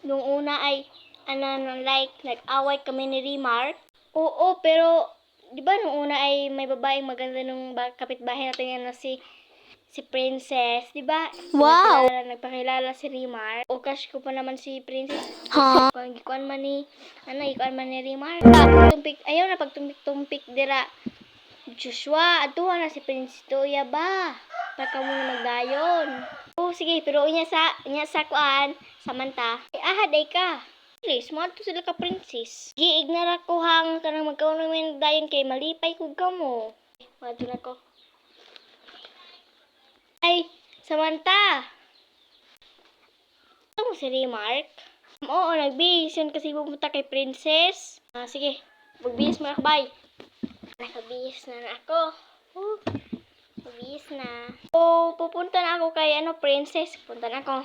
nung una ay, like, nag-away kami ni Remark. Oo, pero, di ba nung una ay may babaeng maganda nung kapitbahay natin yan na si Princess, di ba? Wow! Nagpakilala si Remark. O crush ko pa naman si Princess. Ha? Ikuan man ni Remark. Ayaw na pagtumpik-tumpik dira. Joshua, aduha na si Princess Toya ba? Pagka mo na magdayon. Oh, sige, pero inya sa kuan, Samantha. Ay, ahad ay ka. Please, mo to sila ka Princess. Giignara ko hang kanang magkaon namin dayon kay malipay ko kamo. Madto na ko. Ay, Samantha! Ito mo si Remark? Oo, nagbihis yun kasi pumunta kay Princess. Sige, magbihis mo na, bye. Nakabihis na ako. Magbihis na. Pupunta na ako kay, Princess. Punta na ako.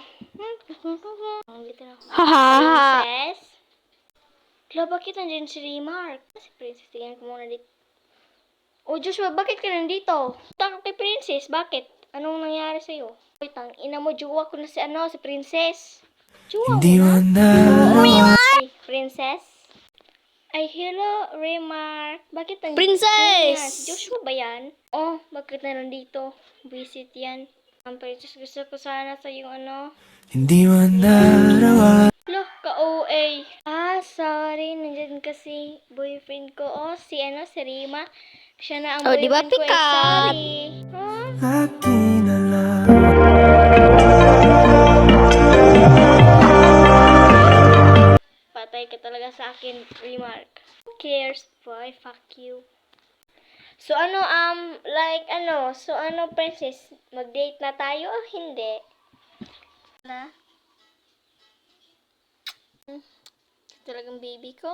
Dito na ako. Haha! Princess? Kala, bakit nandiyan si Remark? Si Princess, tingnan ko muna dito. Oh, Joshua, bakit ka nandito? Punta ako kay Princess, bakit? Anong nangyari sa'yo? Uy, ina mo, juwa ko na si Princess. Juwa mo na? Ay, Princess? Ay, hello, Remark. Bakit nandito? Princess! Si Joshua ba yan? Oh, bakit na nandito? Visit yan. Princess, gusto ko sana sa yung Hindi man narawa. Loh, ka-OA. Sorry. Nandyan kasi boyfriend ko. Oh, si Rima. Siya na ang Oh, di ba, boyfriend ko. pikat? Sorry. Akin na lang. Patay ka talaga sa akin, Remark. Who cares, boy? Fuck you. So, Princess? Mag-date na tayo o hindi? Na? Talagang baby ko.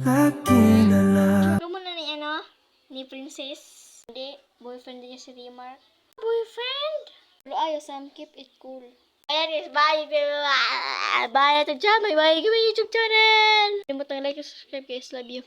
Akin na lang. Ano mo na ni Princess? Hindi, boyfriend din niya si Remark. Boyfriend? Pero ayos, keep it cool. Ayan guys, bye! Bye! Ito dyan, bye-bye! Give me YouTube channel! Hindi mo like and subscribe guys, love you.